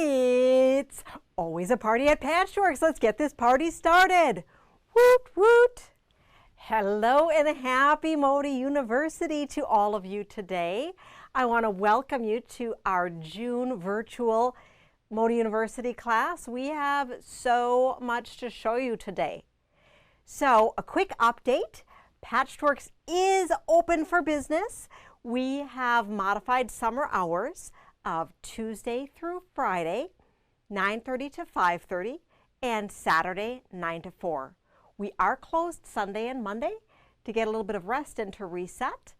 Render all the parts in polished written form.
It's always a party at Patchworks. Let's get this party started. Woot woot. Hello and happy Moda University to all of you today. I want to welcome you to our June virtual Moda University class. We have so much to show you today. So a quick update. Patchworks is open for business. We have modified summer hours of Tuesday through Friday, 9:30 to 5:30, and Saturday, 9 to 4. We are closed Sunday and Monday to get a little bit of rest and to reset.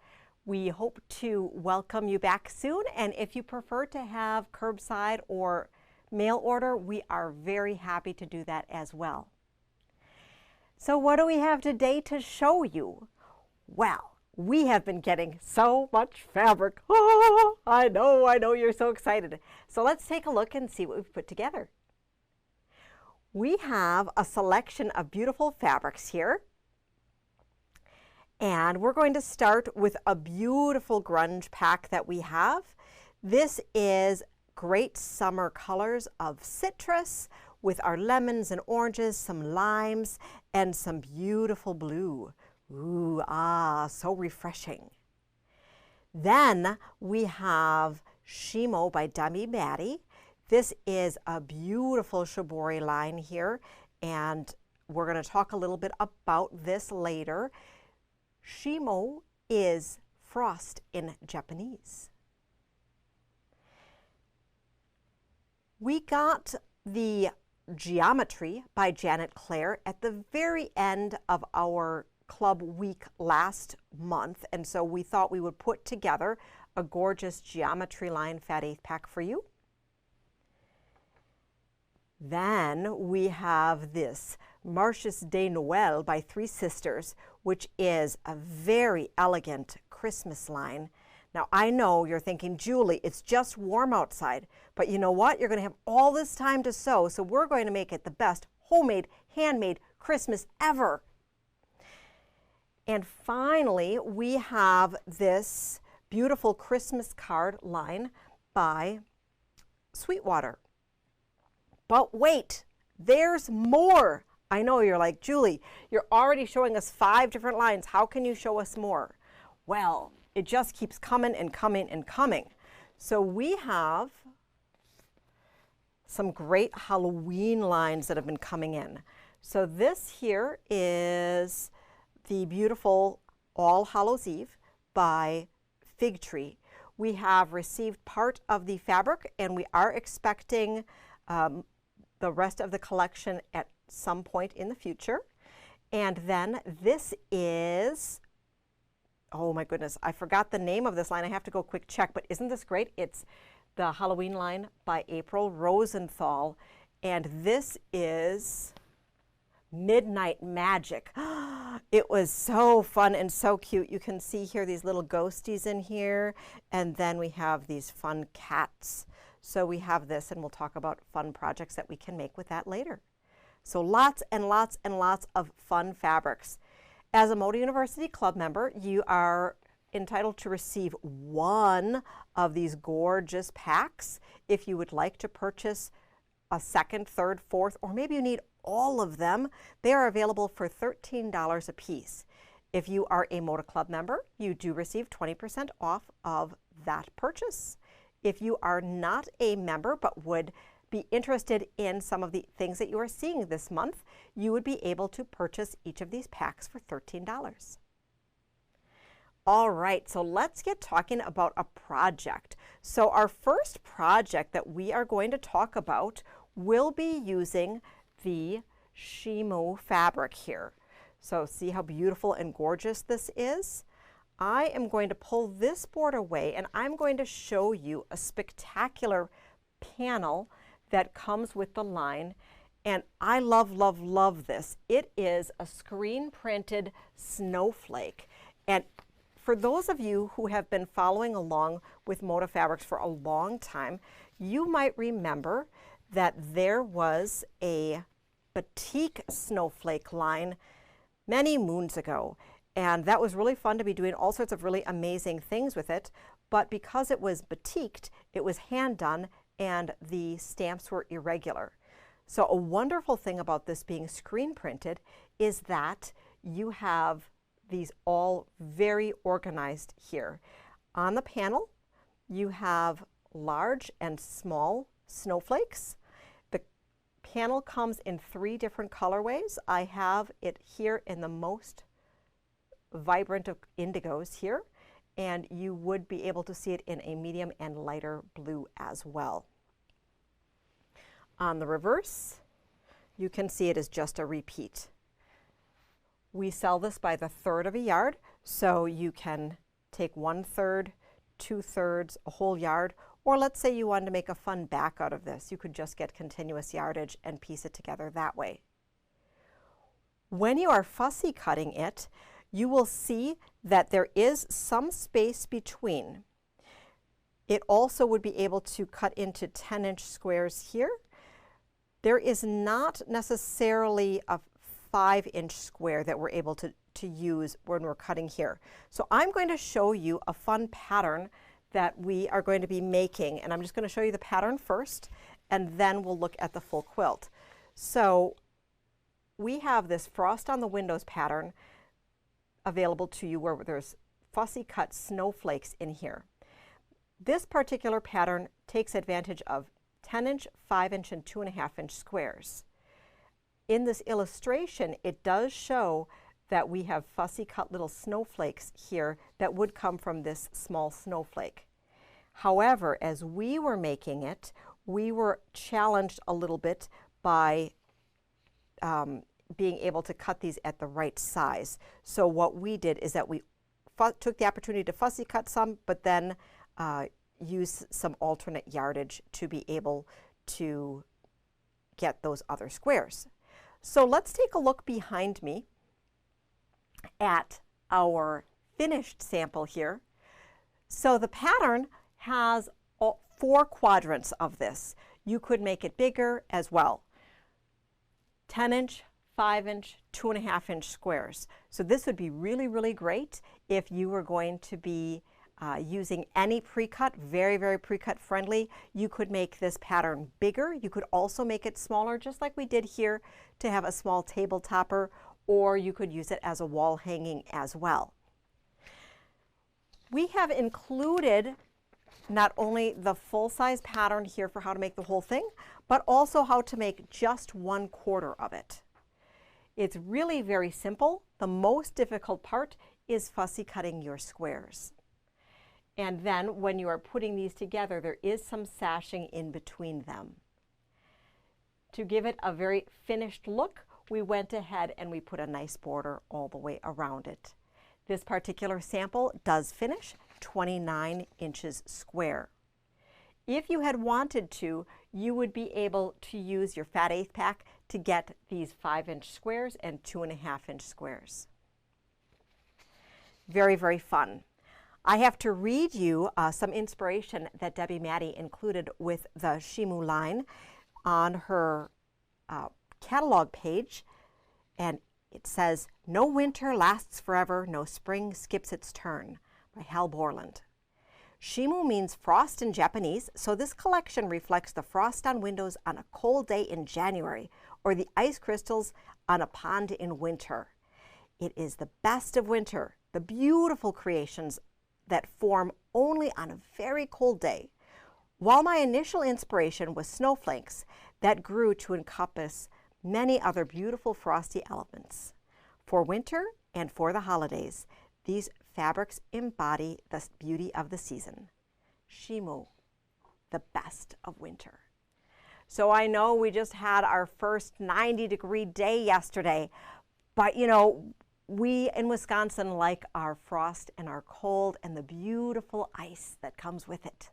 We hope to welcome you back soon, and if you prefer to have curbside or mail order, we are very happy to do that as well. So what do we have today to show you? Well, we have been getting so much fabric. Oh, I know you're so excited. So let's take a look and see what we've put together. We have a selection of beautiful fabrics here. And we're going to start with a beautiful grunge pack that we have. This is great summer colors of citrus with our lemons and oranges, some limes, and some beautiful blue. Ooh, so refreshing. Then we have Shimo by Dummy Maddie. This is a beautiful shibori line here, and we're going to talk a little bit about this later. Shimo is frost in Japanese. We got the Geometry by Janet Claire at the very end of our club week last month, and so we thought we would put together a gorgeous geometry line fat eighth pack for you. Then we have this Marches de Noël by Three Sisters, which is a very elegant Christmas line. Now I know you're thinking, Julie, it's just warm outside, but you know what? You're going to have all this time to sew, so we're going to make it the best homemade, handmade Christmas ever. And finally, we have this beautiful Christmas card line by Sweetwater. But wait, there's more. I know you're like, Julie, you're already showing us 5 different lines. How can you show us more? Well, it just keeps coming and coming and coming. So we have some great Halloween lines that have been coming in. So this here is the beautiful All Hallows Eve by Fig Tree. We have received part of the fabric, and we are expecting the rest of the collection at some point in the future. And then this is, oh my goodness, I forgot the name of this line. I have to go quick check, but isn't this great? It's the Halloween line by April Rosenthal, and this is Midnight Magic. It was so fun and so cute. You can see here these little ghosties in here, and then we have these fun cats. So we have this, and we'll talk about fun projects that we can make with that later. So lots and lots and lots of fun fabrics. As a Moda University Club member, you are entitled to receive one of these gorgeous packs. If you would like to purchase a second, third, fourth, or maybe you need all of them, they are available for $13 a piece. If you are a Moda Club member, you do receive 20% off of that purchase. If you are not a member but would be interested in some of the things that you are seeing this month, you would be able to purchase each of these packs for $13. All right, so let's get talking about a project. So our first project that we are going to talk about will be using the Shimo fabric here. So see how beautiful and gorgeous this is? I am going to pull this board away, and I'm going to show you a spectacular panel that comes with the line, and I love, love, love this. It is a screen printed snowflake, and for those of you who have been following along with Moda Fabrics for a long time, you might remember that there was a batik snowflake line many moons ago. And that was really fun to be doing all sorts of really amazing things with it. But because it was batiked, it was hand done and the stamps were irregular. So a wonderful thing about this being screen printed is that you have these all very organized here. On the panel, you have large and small snowflakes. The panel comes in 3 different colorways. I have it here in the most vibrant of indigos here, and you would be able to see it in a medium and lighter blue as well. On the reverse, you can see it is just a repeat. We sell this by the third of a yard, so you can take 1/3, 2/3, a whole yard, or let's say you wanted to make a fun back out of this. You could just get continuous yardage and piece it together that way. When you are fussy cutting it, you will see that there is some space between. It also would be able to cut into 10-inch squares here. There is not necessarily a 5-inch square that we're able to use when we're cutting here. So I'm going to show you a fun pattern that we are going to be making, and I'm just going to show you the pattern first, and then we'll look at the full quilt. So we have this frost on the windows pattern available to you where there's fussy cut snowflakes in here. This particular pattern takes advantage of 10-inch, 5-inch, and 2.5-inch squares. In this illustration, it does show that we have fussy cut little snowflakes here that would come from this small snowflake. However, as we were making it, we were challenged a little bit by being able to cut these at the right size. So what we did is that we took the opportunity to fussy cut some, but then use some alternate yardage to be able to get those other squares. So let's take a look behind me at our finished sample here. So the pattern has 4 quadrants of this. You could make it bigger as well. 10-inch, 5-inch, 2.5-inch squares. So this would be really, really great if you were going to be using any pre-cut, very, very pre-cut friendly. You could make this pattern bigger. You could also make it smaller, just like we did here, to have a small table topper, or you could use it as a wall hanging as well. We have included not only the full-size pattern here for how to make the whole thing, but also how to make just 1/4 of it. It's really very simple. The most difficult part is fussy cutting your squares. And then when you are putting these together, there is some sashing in between them. To give it a very finished look, we went ahead and we put a nice border all the way around it. This particular sample does finish 29 inches square. If you had wanted to, you would be able to use your fat 1/8 pack to get these 5-inch squares and 2.5-inch squares. Very, very fun. I have to read you some inspiration that Debbie Maddie included with the Shimu line on her catalog page, and it says, "No winter lasts forever, no spring skips its turn," by Hal Borland. Shimu means frost in Japanese, so this collection reflects the frost on windows on a cold day in January, or the ice crystals on a pond in winter. It is the best of winter, the beautiful creations that form only on a very cold day. While my initial inspiration was snowflakes, that grew to encompass many other beautiful frosty elements. For winter and for the holidays, these fabrics embody the beauty of the season. Shimu, the best of winter. So I know we just had our first 90-degree day yesterday, but you know, we in Wisconsin like our frost and our cold and the beautiful ice that comes with it.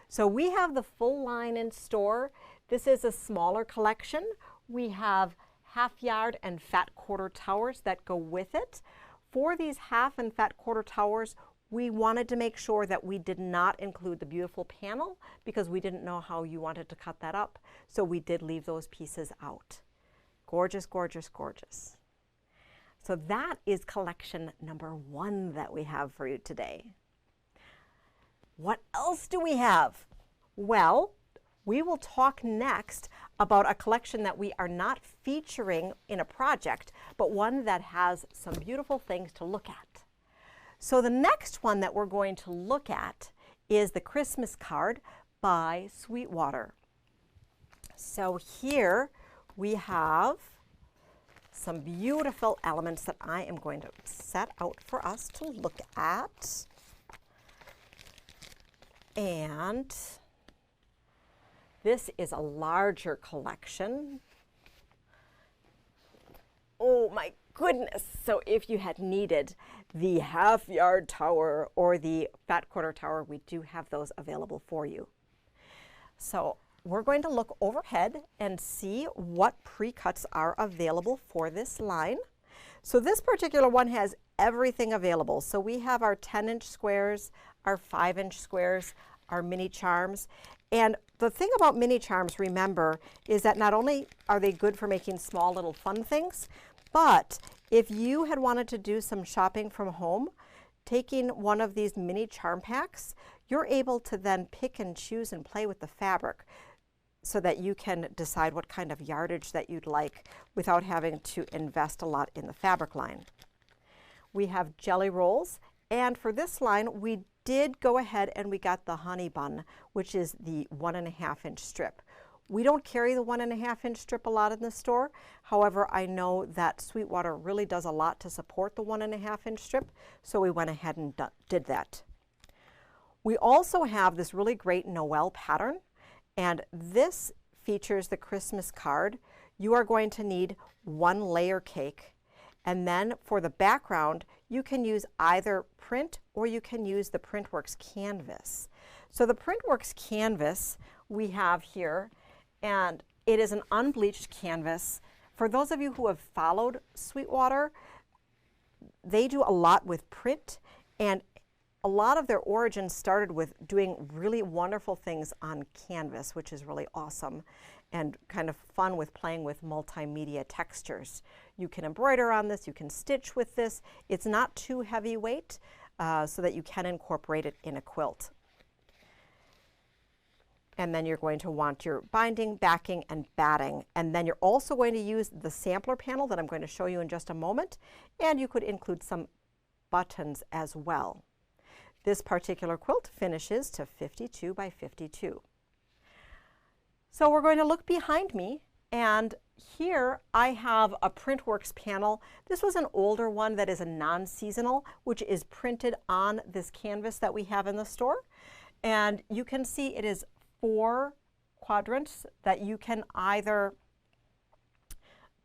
So we have the full line in store. This is a smaller collection. We have half-yard and fat quarter towers that go with it. For these half and fat quarter towers, we wanted to make sure that we did not include the beautiful panel because we didn't know how you wanted to cut that up. So we did leave those pieces out. Gorgeous, gorgeous, gorgeous. So that is collection number 1 that we have for you today. What else do we have? Well, We will talk next about a collection that we are not featuring in a project, but one that has some beautiful things to look at. So the next one that we're going to look at is the Christmas card by Sweetwater. So here we have some beautiful elements that I am going to set out for us to look at. And this is a larger collection. Oh my goodness. So if you had needed the half-yard tower or the fat quarter tower, we do have those available for you. So we're going to look overhead and see what pre-cuts are available for this line. So this particular one has everything available. So we have our 10-inch squares, our 5-inch squares, our mini charms. And the thing about mini charms, remember, is that not only are they good for making small little fun things, but if you had wanted to do some shopping from home, taking one of these mini charm packs, you're able to then pick and choose and play with the fabric so that you can decide what kind of yardage that you'd like without having to invest a lot in the fabric line. We have jelly rolls, and for this line, we did go ahead and we got the honey bun, which is the 1.5-inch strip. We don't carry the 1.5-inch strip a lot in the store. However, I know that Sweetwater really does a lot to support the 1.5-inch strip, so we went ahead and did that. We also have this really great Noel pattern, and this features the Christmas card. You are going to need 1 layer cake, and then for the background, you can use either print or you can use the Printworks canvas. So the Printworks canvas we have here, and it is an unbleached canvas. For those of you who have followed Sweetwater, they do a lot with print, and a lot of their origins started with doing really wonderful things on canvas, which is really awesome and kind of fun with playing with multimedia textures. You can embroider on this, you can stitch with this. It's not too heavyweight, so that you can incorporate it in a quilt. And then you're going to want your binding, backing, and batting. And then you're also going to use the sampler panel that I'm going to show you in just a moment. And you could include some buttons as well. This particular quilt finishes to 52 by 52. So we're going to look behind me, and here I have a Printworks panel. This was an older one that is a non-seasonal, which is printed on this canvas that we have in the store. And you can see it is 4 quadrants that you can either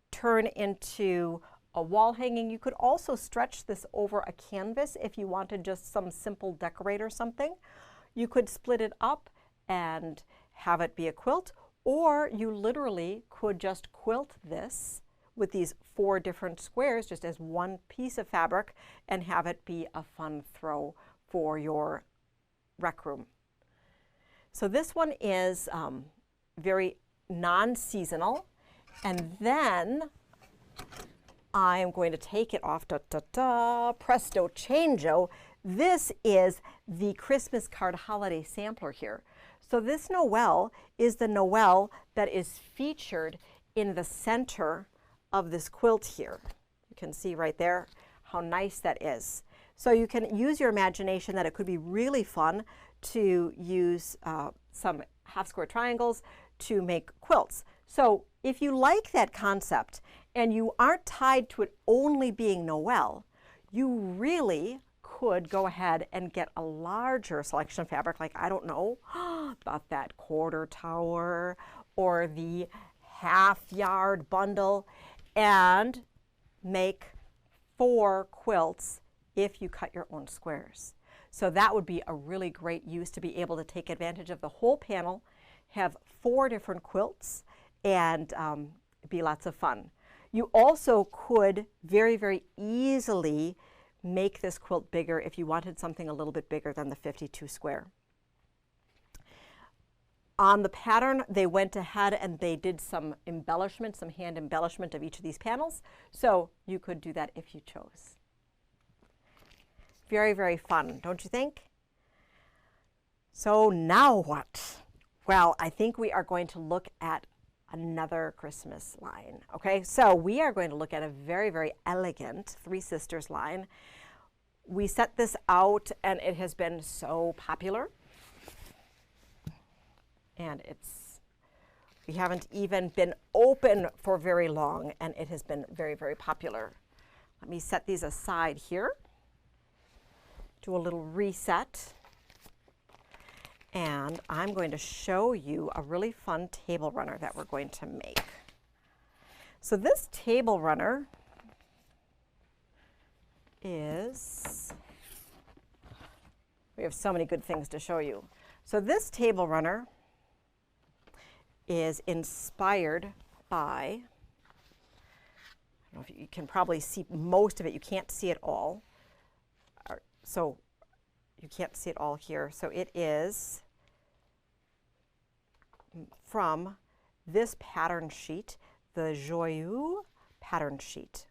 turn into a wall hanging. You could also stretch this over a canvas if you wanted just some simple decorate or something. You could split it up and have it be a quilt, or you literally could just quilt this with these 4 different squares just as one piece of fabric and have it be a fun throw for your rec room. So this one is very non-seasonal, and then I am going to take it off, presto changeo. This is the Christmas card holiday sampler here. So this Noel is the Noel that is featured in the center of this quilt here. You can see right there how nice that is. So you can use your imagination that it could be really fun to use some half square triangles to make quilts. So if you like that concept and you aren't tied to it only being Noel, you really could go ahead and get a larger selection of fabric, like, I don't know, about that quarter tower or the half-yard bundle, and make 4 quilts if you cut your own squares. So that would be a really great use to be able to take advantage of the whole panel, have 4 different quilts, and be lots of fun. You also could very, very easily make this quilt bigger if you wanted something a little bit bigger than the 52 square. On the pattern, they went ahead and they did some embellishment, some hand embellishment of each of these panels, so you could do that if you chose. Very, very fun, don't you think? So now what? Well, I think we are going to look at another Christmas line. Okay, so we are going to look at a very, very elegant Three Sisters line. We set this out and it has been so popular. And we haven't even been open for very long and it has been very, very popular. Let me set these aside here. Do a little reset. And I'm going to show you a really fun table runner that we're going to make. So this table runner is, we have so many good things to show you. So this table runner is inspired by, I don't know if you can probably see most of it, you can't see it all. So you can't see it all here. So it is from this pattern sheet, the Joyeux pattern sheet.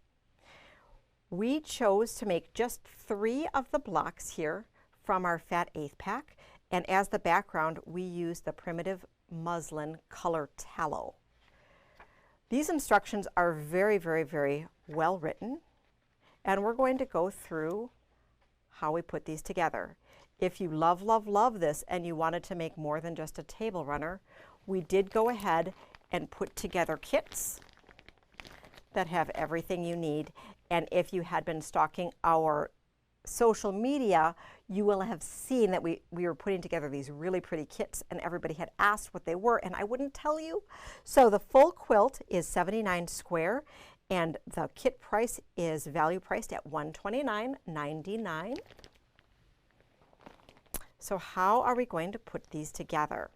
We chose to make just 3 of the blocks here from our fat 1/8 pack, and as the background we use the primitive muslin color tallow. These instructions are very, very, very well written, and we're going to go through how we put these together. If you love, love, love this and you wanted to make more than just a table runner, we did go ahead and put together kits that have everything you need. And if you had been stalking our social media, you will have seen that we were putting together these really pretty kits and everybody had asked what they were and I wouldn't tell you. So the full quilt is 79 square and the kit price is value priced at $129.99. So how are we going to put these together?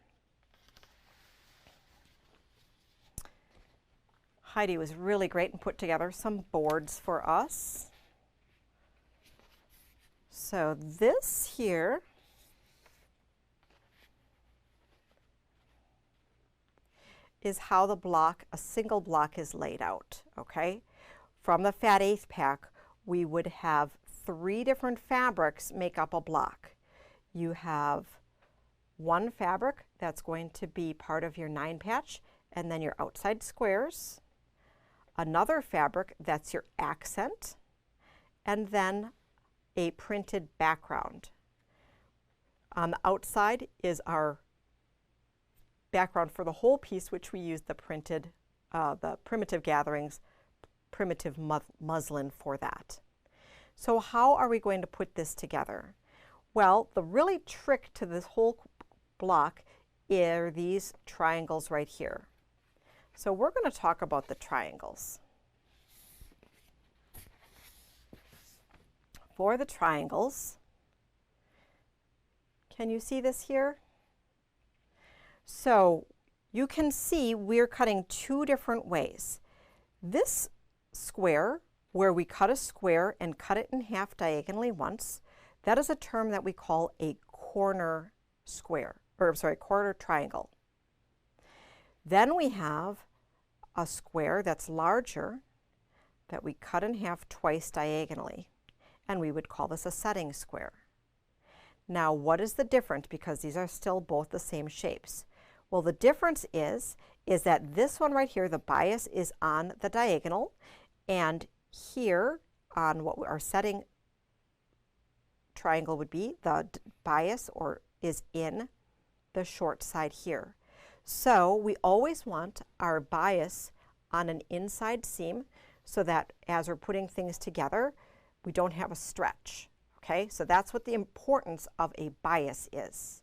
Heidi was really great and put together some boards for us. So this here is how the block, a single block, is laid out, okay? From the fat 1/8 pack, we would have 3 different fabrics make up a block. You have one fabric that's going to be part of your 9 patch and then your outside squares, another fabric that's your accent, and then a printed background. On the outside is our background for the whole piece, which we use the printed, the Primitive Gatherings, primitive muslin for that. So how are we going to put this together? Well, the really trick to this whole block are these triangles right here. So we're going to talk about the triangles. For the triangles, can you see this here? So you can see we're cutting 2 different ways. This square, where we cut a square and cut it in half diagonally once, that is a term that we call a corner square, or sorry, corner triangle. Then we have a square that's larger that we cut in half twice diagonally, and we would call this a setting square. Now, what is the difference? Because these are still both the same shapes. Well, the difference is that this one right here, the bias is on the diagonal, and here on what our setting triangle would be, the bias is in the short side here. So we always want our bias on an inside seam so that as we're putting things together, we don't have a stretch. Okay, so that's what the importance of a bias is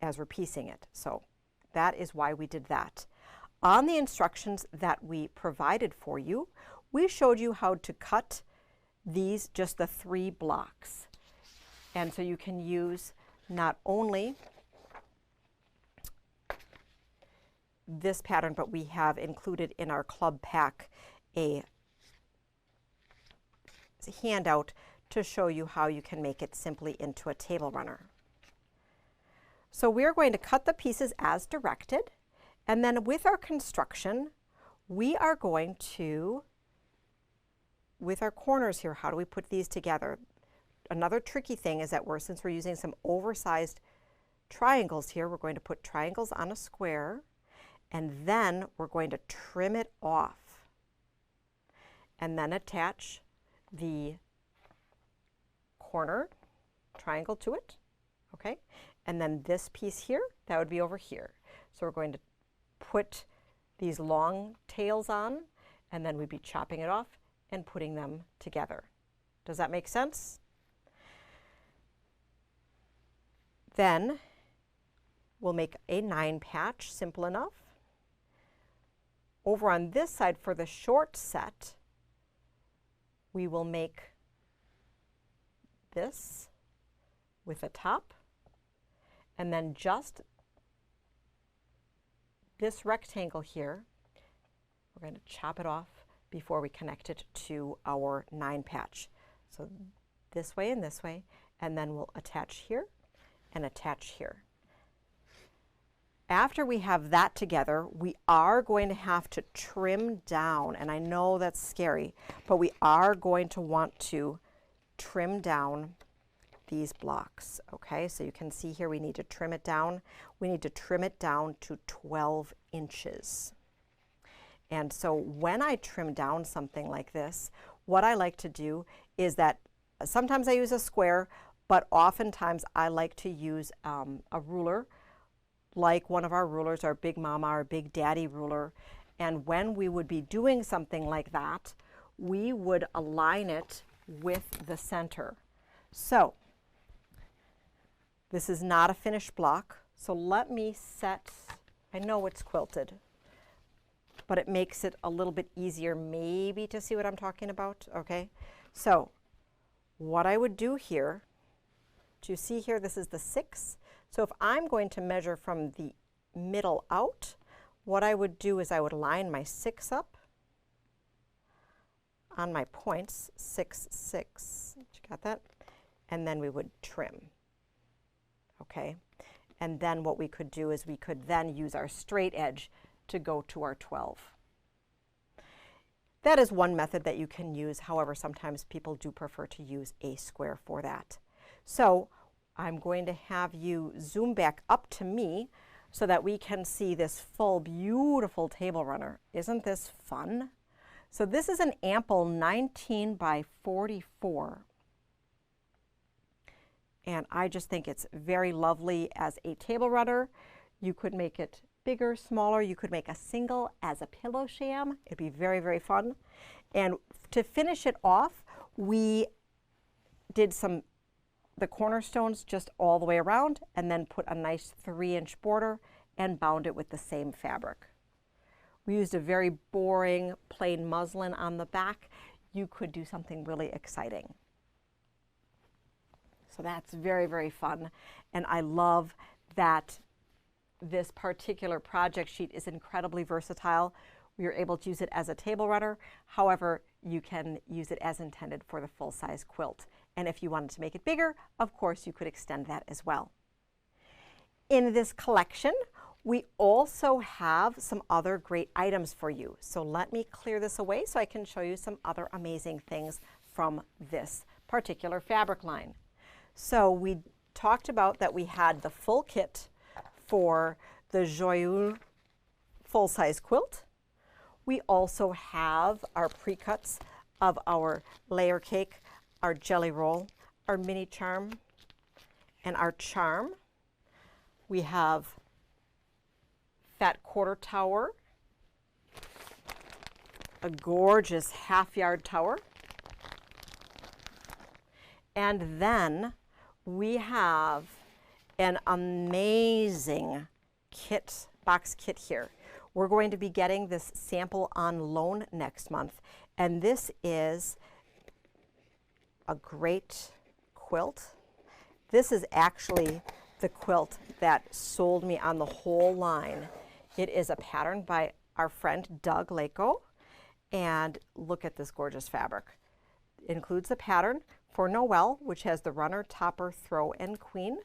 as we're piecing it. So that is why we did that. On the instructions that we provided for you, we showed you how to cut these, just the 3 blocks. And so you can use not only this pattern, but we have included in our club pack a handout to show you how you can make it simply into a table runner. So we're going to cut the pieces as directed, and then with our construction, we are going to, with our corners here, how do we put these together? Another tricky thing is that since we're using some oversized triangles here. We're going to put triangles on a square, and then we're going to trim it off and then attach the corner triangle to it, okay? And then this piece here, that would be over here. So we're going to put these long tails on, and then we'd be chopping it off and putting them together. Does that make sense? Then we'll make a 9 patch, simple enough. Over on this side for the short set, we will make this with a top, and then just this rectangle here, we're going to chop it off before we connect it to our 9 patch. So this way, and then we'll attach here and attach here. After we have that together, we are going to have to trim down, and I know that's scary, but we are going to want to trim down these blocks, okay? So you can see here we need to trim it down. We need to trim it down to 12 inches. And so when I trim down something like this, what I like to do is that sometimes I use a square, but oftentimes I like to use a ruler, like one of our rulers, our Big Mama, our Big Daddy ruler. And when we would be doing something like that, we would align it with the center. So this is not a finished block, so let me set, I know it's quilted, but it makes it a little bit easier maybe to see what I'm talking about, okay? So what I would do here, do you see here, this is the 6. So if I'm going to measure from the middle out, what I would do is I would line my 6 up on my points, 6, 6, you got that? And then we would trim, okay? And then what we could do is we could then use our straight edge to go to our 12. That is one method that you can use. However, sometimes people do prefer to use a square for that. So I'm going to have you zoom back up to me so that we can see this full, beautiful table runner. Isn't this fun? So this is an ample 19 by 44. And I just think it's very lovely as a table runner. You could make it bigger, smaller. You could make a single as a pillow sham. It'd be very, very fun. And to finish it off, we did the cornerstones just all the way around, and then put a nice 3-inch border and bound it with the same fabric. We used a very boring plain muslin on the back. You could do something really exciting. So that's very, very fun. And I love that this particular project sheet is incredibly versatile. We are able to use it as a table runner. However, you can use it as intended for the full-size quilt. And if you wanted to make it bigger, of course, you could extend that as well. In this collection, we also have some other great items for you. So let me clear this away so I can show you some other amazing things from this particular fabric line. So we talked about that we had the full kit for the Joyeux full-size quilt. We also have our pre-cuts of our layer cake, our jelly roll, our mini charm, and our charm. We have fat quarter tower, a gorgeous half-yard tower, and then we have an amazing kit, box kit here. We're going to be getting this sample on loan next month, and this is a great quilt. This is actually the quilt that sold me on the whole line. It is a pattern by our friend Doug Lako, and look at this gorgeous fabric. It includes a pattern for Noel, which has the runner, topper, throw, and queen.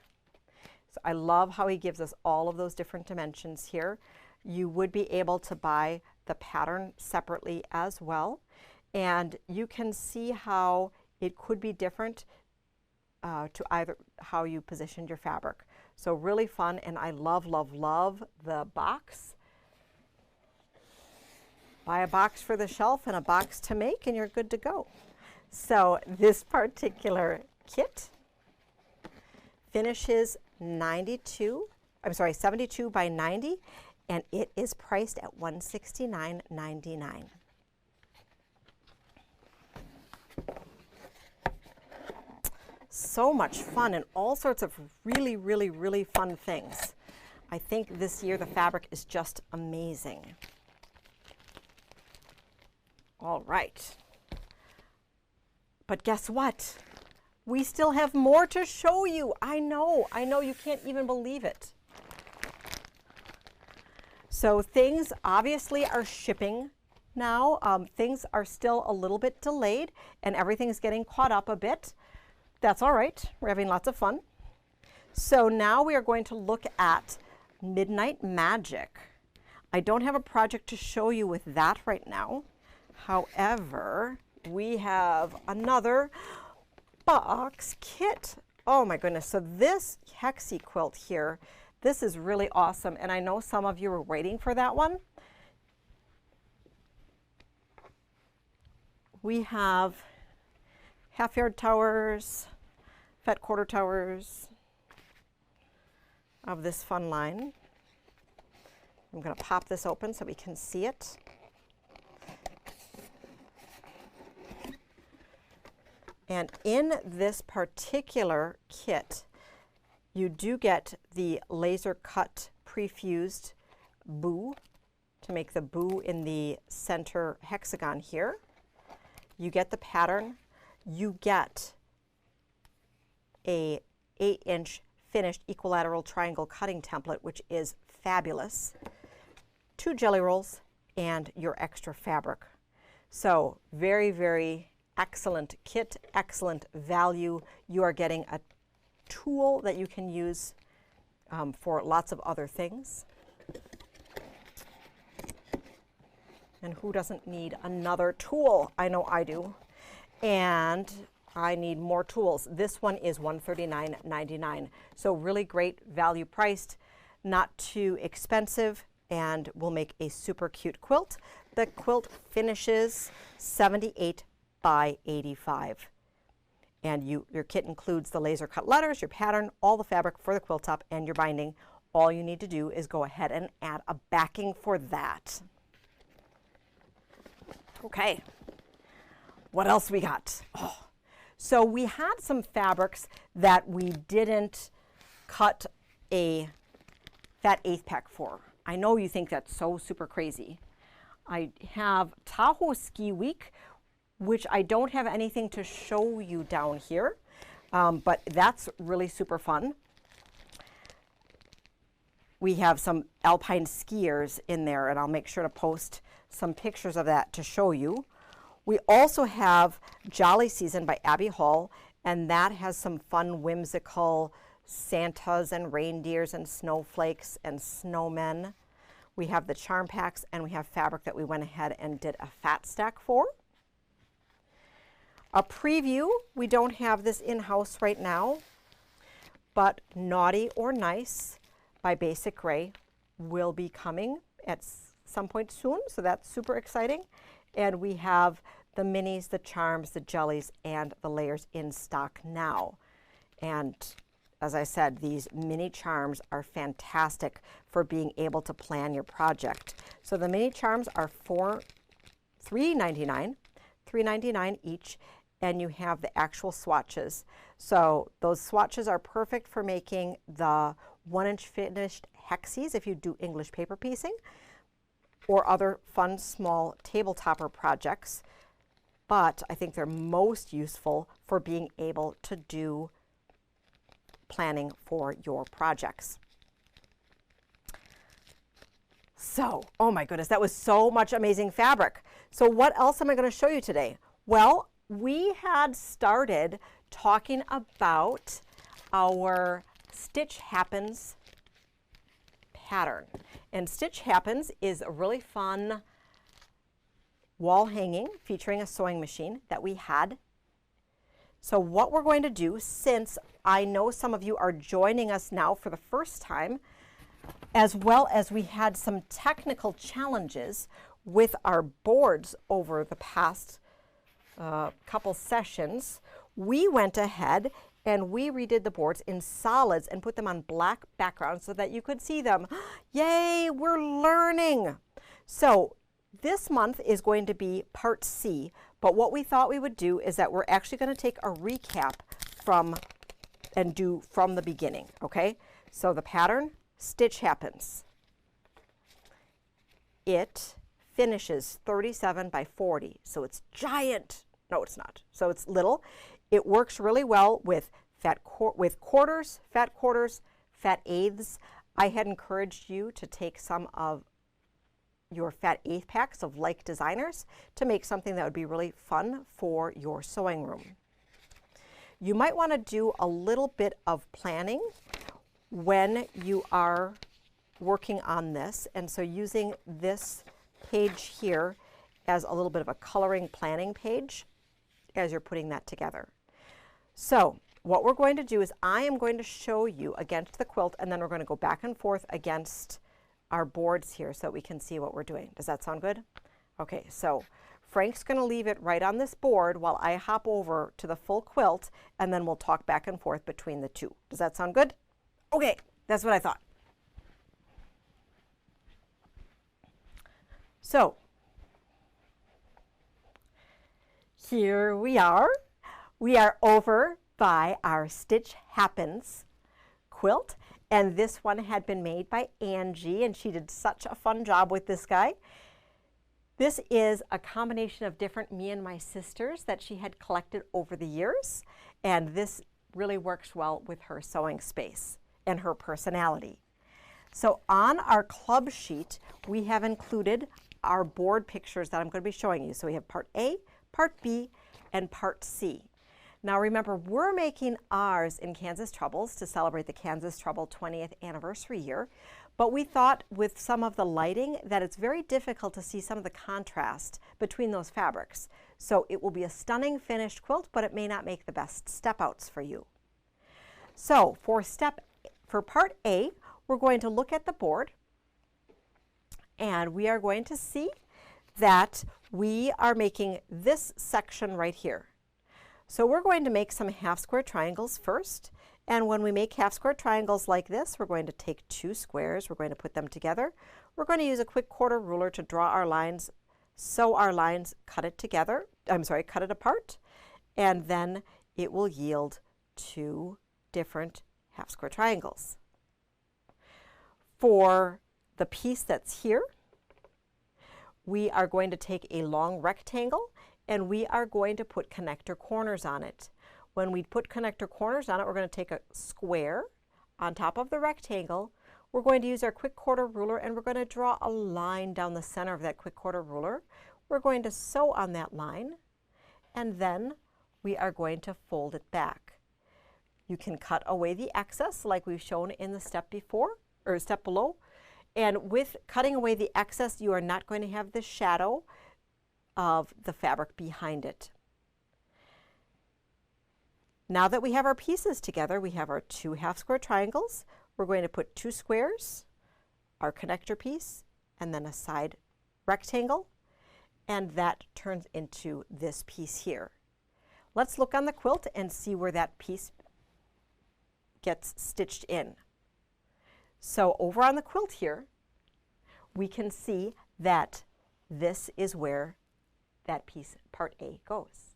So I love how he gives us all of those different dimensions here. You would be able to buy the pattern separately as well, and you can see how it could be different to either how you positioned your fabric. So really fun, and I love, love, love the box. Buy a box for the shelf and a box to make, and you're good to go. So this particular kit finishes 72 by 90, and it is priced at $169.99. So much fun and all sorts of really, really, really fun things. I think this year the fabric is just amazing. All right. But guess what? We still have more to show you. I know, you can't even believe it. So things obviously are shipping now. Things are still a little bit delayed and everything's getting caught up a bit. That's all right. We're having lots of fun. So now we are going to look at Midnight Magic. I don't have a project to show you with that right now. However, we have another box kit. Oh my goodness. So this hexie quilt here, this is really awesome. And I know some of you were waiting for that one. We have half-yard towers, fat quarter towers of this fun line. I'm going to pop this open so we can see it. And in this particular kit, you do get the laser cut prefused boo to make the boo in the center hexagon here. You get the pattern. You get a 8-inch finished equilateral triangle cutting template, which is fabulous. 2 jelly rolls and your extra fabric. So very, very excellent kit, excellent value. You are getting a tool that you can use for lots of other things. And who doesn't need another tool? I know I do. And I need more tools. This one is $139.99. So really great value priced, not too expensive, and will make a super cute quilt. The quilt finishes 78 by 85. And your kit includes the laser cut letters, your pattern, all the fabric for the quilt top, and your binding. All you need to do is go ahead and add a backing for that. Okay, what else we got? Oh, so we had some fabrics that we didn't cut a fat 1/8 pack for. I know you think that's so super crazy. I have Tahoe Ski Week, which I don't have anything to show you down here, but that's really super fun. We have some alpine skiers in there, and I'll make sure to post some pictures of that to show you. We also have Jolly Season by Abby Hall, and that has some fun, whimsical Santas and reindeers and snowflakes and snowmen. We have the charm packs, and we have fabric that we went ahead and did a fat stack for. A preview, we don't have this in-house right now, but Naughty or Nice by Basic Gray will be coming at some point soon, so that's super exciting. And we have the minis, the charms, the jellies, and the layers in stock now. And as I said, these mini charms are fantastic for being able to plan your project. So the mini charms are $3.99 each, and you have the actual swatches. So those swatches are perfect for making the 1-inch finished hexies if you do English paper piecing, or other fun small table topper projects. But I think they're most useful for being able to do planning for your projects. So, oh my goodness, that was so much amazing fabric. So what else am I going to show you today? Well, we had started talking about our Stitch Happens pattern. And Stitch Happens is a really fun wall hanging featuring a sewing machine that we had So what we're going to do, since I know some of you are joining us now for the first time, as well as we had some technical challenges with our boards over the past couple sessions, we went ahead and we redid the boards in solids and put them on black backgrounds so that you could see them. Yay, we're learning. So this month is going to be part C, but what we thought we would do is that we're actually going to take a recap from the beginning, okay? So the pattern, stitch happens. It finishes 37 by 40, so it's giant. No, it's not. So it's little. It works really well with quarters, fat eighths. I had encouraged you to take some of your fat eighth packs of like designers to make something that would be really fun for your sewing room. You might want to do a little bit of planning when you are working on this, and so using this page here as a little bit of a coloring planning page as you're putting that together. So what we're going to do is I am going to show you against the quilt, and then we're going to go back and forth against our boards here so that we can see what we're doing. Does that sound good? Okay, so Frank's going to leave it right on this board while I hop over to the full quilt, and then we'll talk back and forth between the two. Does that sound good? Okay, that's what I thought. So here we are. We are over by our Stitch Happens quilt, and this one had been made by Angie, and she did such a fun job with this guy. This is a combination of different me and my sisters that she had collected over the years, and this really works well with her sewing space and her personality. So on our club sheet, we have included our board pictures that I'm going to be showing you. So we have part A, part B, and part C. Now remember, we're making ours in Kansas Troubles to celebrate the Kansas Trouble 20th anniversary year, but we thought with some of the lighting that it's very difficult to see some of the contrast between those fabrics. So it will be a stunning finished quilt, but it may not make the best step outs for you. So for part A, we're going to look at the board, and we are going to see that we are making this section right here. So we're going to make some half square triangles first, and when we make half square triangles like this, we're going to take two squares, we're going to put them together. We're going to use a quick quarter ruler to draw our lines, sew our lines, cut it apart, and then it will yield two different half square triangles. For the piece that's here, we are going to take a long rectangle and we are going to put connector corners on it. When we put connector corners on it, we're going to take a square on top of the rectangle. We're going to use our quick quarter ruler and we're going to draw a line down the center of that quick quarter ruler. We're going to sew on that line, and then we are going to fold it back. You can cut away the excess like we've shown in the step before, or step below. And with cutting away the excess, you are not going to have the shadow of the fabric behind it. Now that we have our pieces together, we have our two half square triangles. We're going to put two squares, our connector piece, and then a side rectangle, and that turns into this piece here. Let's look on the quilt and see where that piece gets stitched in. So over on the quilt here, we can see that this is where that piece, part A, goes.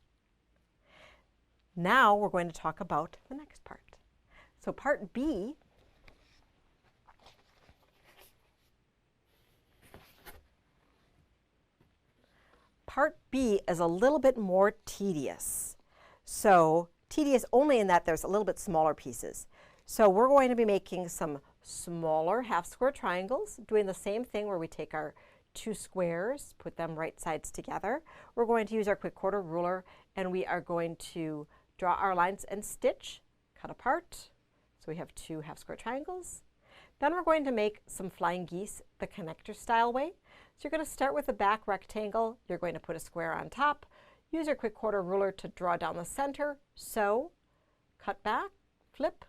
Now we're going to talk about the next part. So part B, is a little bit more tedious. So tedious only in that there's a little bit smaller pieces. So we're going to be making some smaller half square triangles, doing the same thing where we take our two squares, put them right sides together. We're going to use our quick quarter ruler, and we are going to draw our lines and stitch, cut apart. So we have two half square triangles. Then we're going to make some flying geese the connector style way. So you're going to start with the back rectangle. You're going to put a square on top. Use your quick quarter ruler to draw down the center, sew, cut back, flip,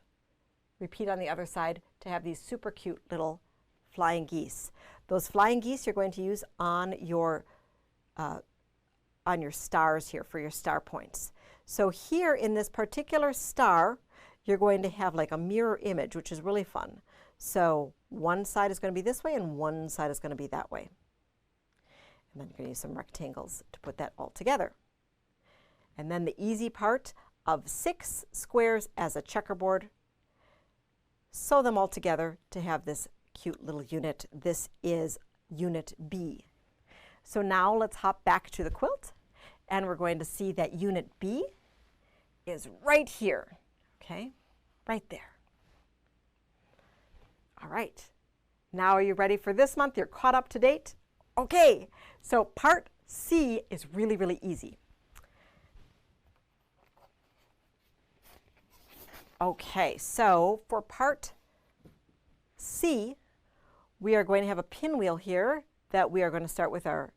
repeat on the other side to have these super cute little flying geese. Those flying geese you're going to use on your stars here for your star points. So here in this particular star, you're going to have like a mirror image, which is really fun. So one side is going to be this way and one side is going to be that way. And then you're going to use some rectangles to put that all together. And then the easy part of 6 squares as a checkerboard, sew them all together to have this cute little unit. This is unit B. So now let's hop back to the quilt and we're going to see that unit B is right here, okay, right there. All right, now are you ready for this month? You're caught up to date? Okay, so part C is really, really easy. Okay, so for part C, we are going to have a pinwheel here that we are going to start with our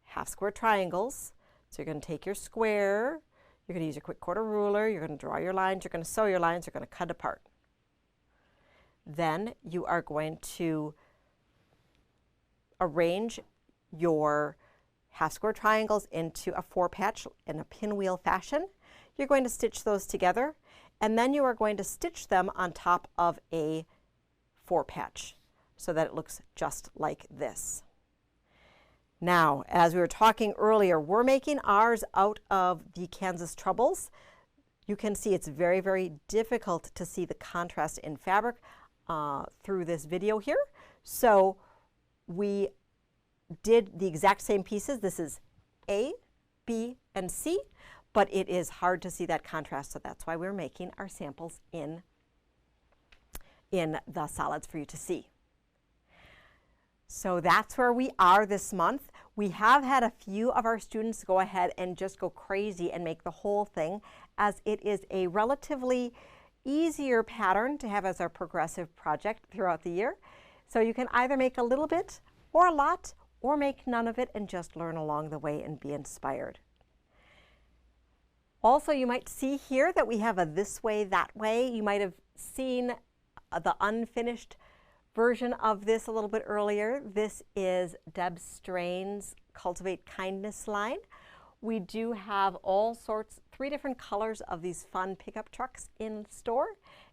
half square triangles. So you're going to take your square, you're going to use your quick quarter ruler, you're going to draw your lines, you're going to sew your lines, you're going to cut apart. Then you are going to arrange your half square triangles into a 4-patch in a pinwheel fashion. You're going to stitch those together, and then you are going to stitch them on top of a 4-patch so that it looks just like this. Now, as we were talking earlier, we're making ours out of the Kansas Troubles. You can see it's very, very difficult to see the contrast in fabric through this video here. So we did the exact same pieces. This is A, B, and C, but it is hard to see that contrast, so that's why we're making our samples in the solids for you to see. So that's where we are this month. We have had a few of our students go ahead and just go crazy and make the whole thing, as it is a relatively easier pattern to have as our progressive project throughout the year. So you can either make a little bit or a lot, or make none of it and just learn along the way and be inspired. Also, you might see here that we have a this way, that way. You might have seen the unfinished version of this a little bit earlier. This is Deb Strain's Cultivate Kindness line. We do have all sorts, 3 different colors of these fun pickup trucks in store,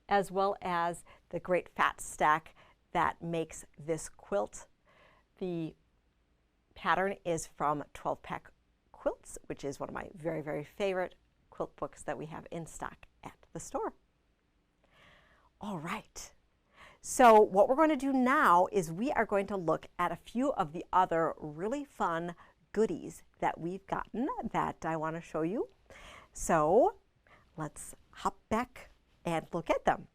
as well as the great fat stack that makes this quilt. The pattern is from 12-Pack Quilts, which is one of my very, very favorite quilt books that we have in stock at the store. All right. So what we're going to do now is we are going to look at a few of the other really fun goodies that we've gotten that I want to show you. So let's hop back and look at them.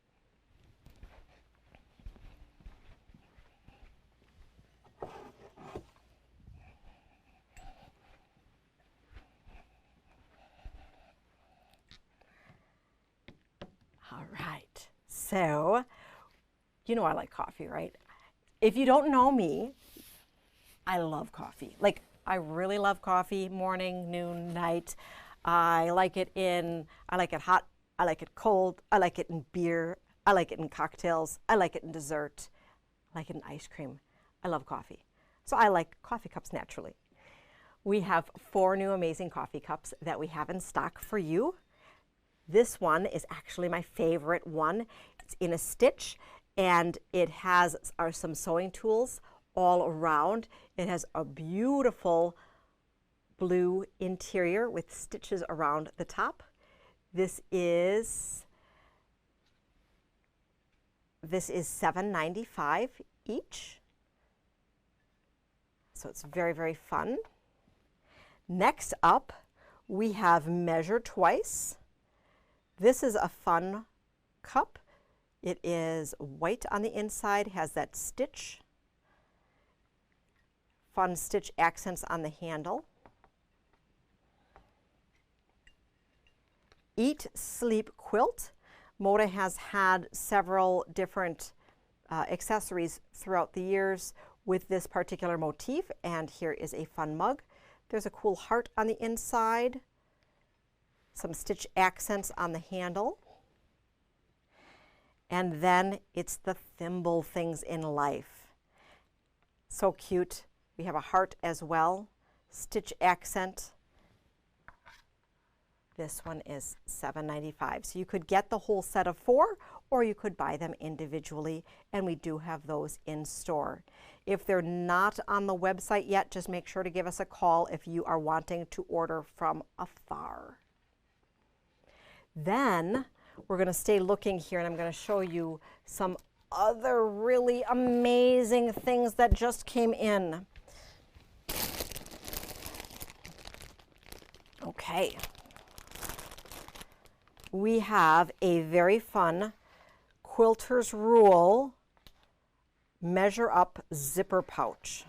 All right, so you know I like coffee, right? If you don't know me, I love coffee. Like, I really love coffee, morning, noon, night. I like it hot, I like it cold, I like it in beer, I like it in cocktails, I like it in dessert, I like it in ice cream. I love coffee. So I like coffee cups naturally. We have 4 new amazing coffee cups that we have in stock for you. This one is actually my favorite one. It's in a stitch, and it has some sewing tools all around. It has a beautiful blue interior with stitches around the top. This is $7.95 each. So it's very, very fun. Next up, we have Measure Twice. This is a fun cup. It is white on the inside, has that stitch, fun stitch accents on the handle. Eat, Sleep, Quilt. Moda has had several different accessories throughout the years with this particular motif, and here is a fun mug. There's a cool heart on the inside, some stitch accents on the handle. And then it's the thimble things in life. So cute. We have a heart as well, stitch accent. This one is $7.95. So you could get the whole set of 4, or you could buy them individually, and we do have those in store. If they're not on the website yet, just make sure to give us a call if you are wanting to order from afar. Then we're going to stay looking here, and I'm going to show you some other really amazing things that just came in. Okay. We have a very fun Quilter's Rule measure up zipper pouch.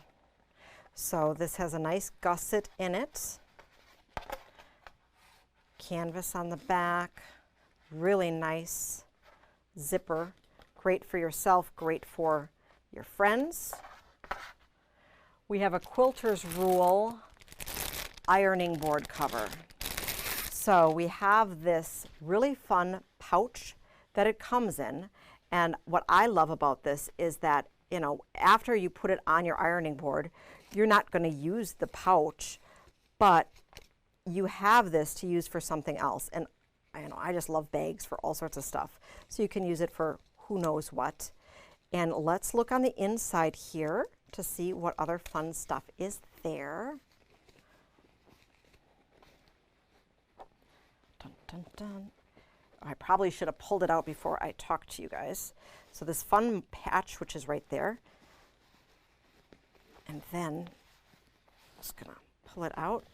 So this has a nice gusset in it. Canvas on the back, really nice zipper. Great for yourself, great for your friends. We have a Quilter's Rule ironing board cover. So we have this really fun pouch that it comes in, and what I love about this is that, you know, after you put it on your ironing board, you're not going to use the pouch, but you have this to use for something else. And I just love bags for all sorts of stuff. So you can use it for who knows what. And let's look on the inside here to see what other fun stuff is there. Dun, dun, dun. I probably should have pulled it out before I talked to you guys. So this fun patch, which is right there. And then I'm just gonna pull it out.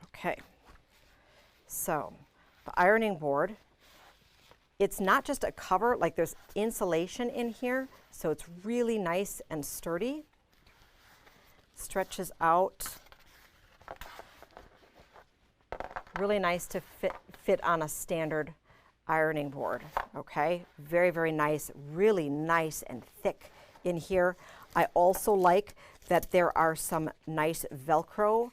Okay. So the ironing board, it's not just a cover, like there's insulation in here, so it's really nice and sturdy. Stretches out. Really nice to fit on a standard ironing board, okay? Very, very nice, really nice and thick in here. I also like that there are some nice Velcro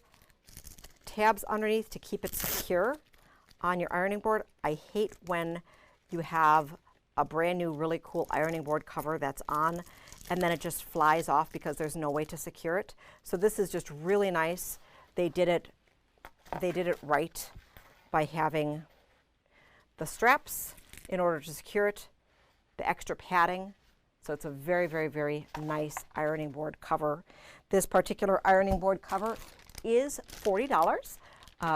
tabs underneath to keep it secure on your ironing board. I hate when you have a brand new, really cool ironing board cover that's on and then it just flies off because there's no way to secure it. So this is just really nice. They did it right by having the straps in order to secure it, the extra padding. So it's a very, very, very nice ironing board cover. This particular ironing board cover is $40.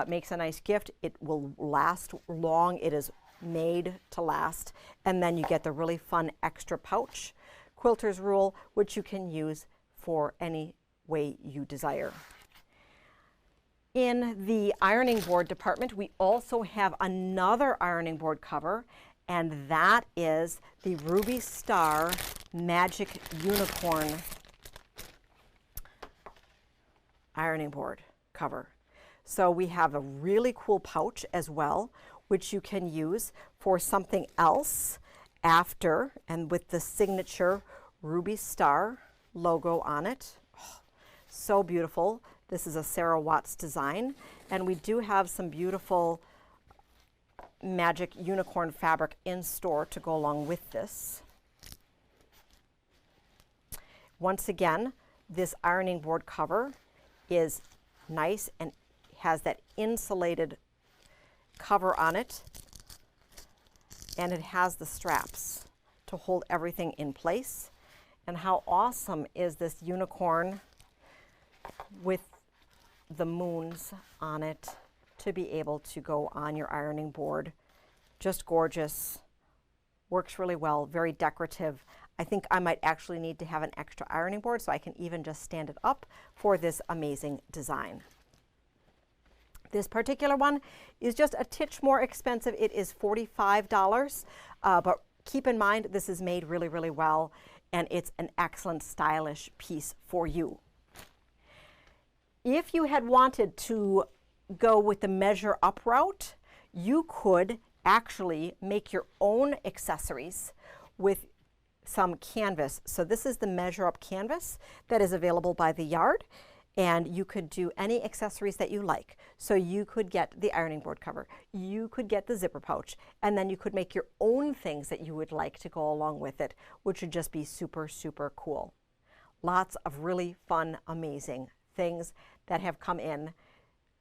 Makes a nice gift. It will last long. It is made to last. And then you get the really fun extra pouch, Quilter's Rule, which you can use for any way you desire. In the ironing board department, we also have another ironing board cover, and that is the Ruby Star Magic Unicorn ironing board cover. So we have a really cool pouch as well, which you can use for something else after, and with the signature Ruby Star logo on it. Oh, so beautiful. This is a Sarah Watts design, and we do have some beautiful magic unicorn fabric in store to go along with this. Once again, this ironing board cover is nice and has that insulated cover on it, and it has the straps to hold everything in place. And how awesome is this unicorn with the moons on it to be able to go on your ironing board. Just gorgeous. Works really well, very decorative. I think I might actually need to have an extra ironing board so I can even just stand it up for this amazing design. This particular one is just a titch more expensive. It is $45, but keep in mind this is made really, really well, and it's an excellent stylish piece for you. If you had wanted to go with the measure up route, you could actually make your own accessories with some canvas. So this is the measure up canvas that is available by the yard, And you could do any accessories that you like. So you could get the ironing board cover, you could get the zipper pouch, and then you could make your own things that you would like to go along with it, which would just be super, super cool. Lots of really fun, amazing things that have come in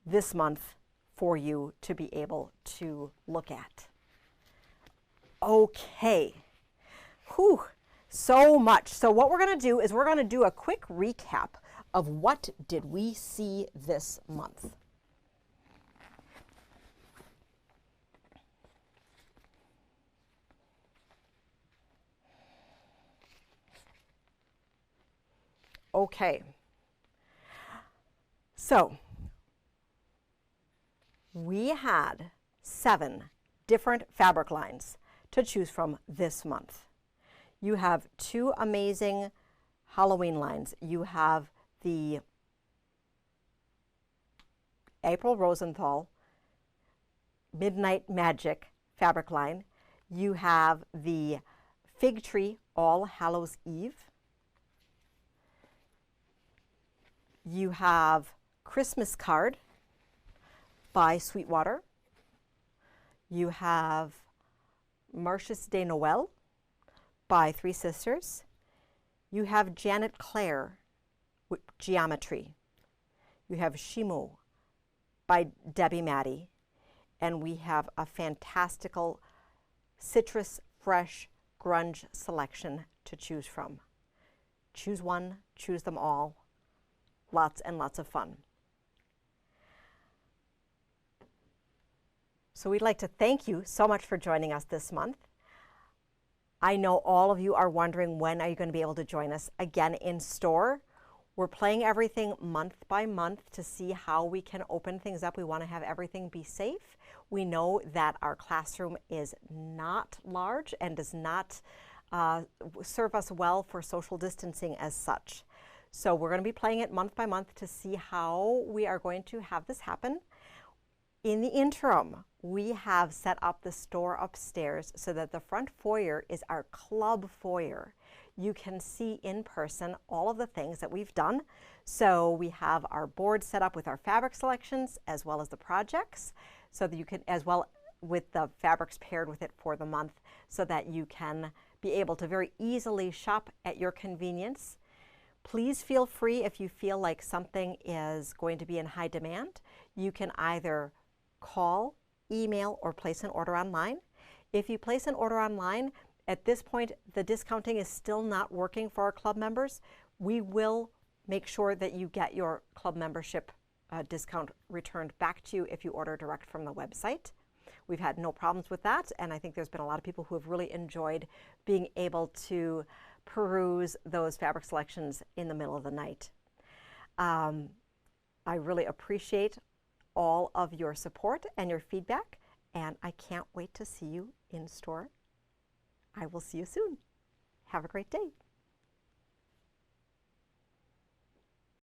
this month for you to be able to look at. Okay. Whew, so much. So what we're going to do is we're going to do a quick recap of what did we see this month. Okay. So we had 7 different fabric lines to choose from this month. You have 2 amazing Halloween lines. You have the April Rosenthal Midnight Magic fabric line. You have the Fig Tree All Hallows Eve. You have Christmas Card by Sweetwater. You have Marches de Noël by Three Sisters. You have Janet Claire with Geometry. You have Shimo by Debbie Maddie. And we have a fantastical citrus fresh grunge selection to choose from. Choose one, choose them all. Lots and lots of fun. So we'd like to thank you so much for joining us this month. I know all of you are wondering, when are you going to be able to join us again in store? We're playing everything month by month to see how we can open things up. We want to have everything be safe. We know that our classroom is not large and does not serve us well for social distancing as such. So we're going to be playing it month by month to see how we are going to have this happen. In the interim, we have set up the store upstairs so that the front foyer is our club foyer. You can see in person all of the things that we've done. So we have our board set up with our fabric selections as well as the projects, so that you can, as well with the fabrics paired with it for the month, so that you can be able to very easily shop at your convenience. Please feel free, if you feel like something is going to be in high demand, you can either call, email, or place an order online. If you place an order online, at this point, the discounting is still not working for our club members. We will make sure that you get your club membership discount returned back to you if you order direct from the website. We've had no problems with that, and I think there's been a lot of people who have really enjoyed being able to peruse those fabric selections in the middle of the night. I really appreciate all of your support and your feedback, and I can't wait to see you in store. I will see you soon. Have a great day.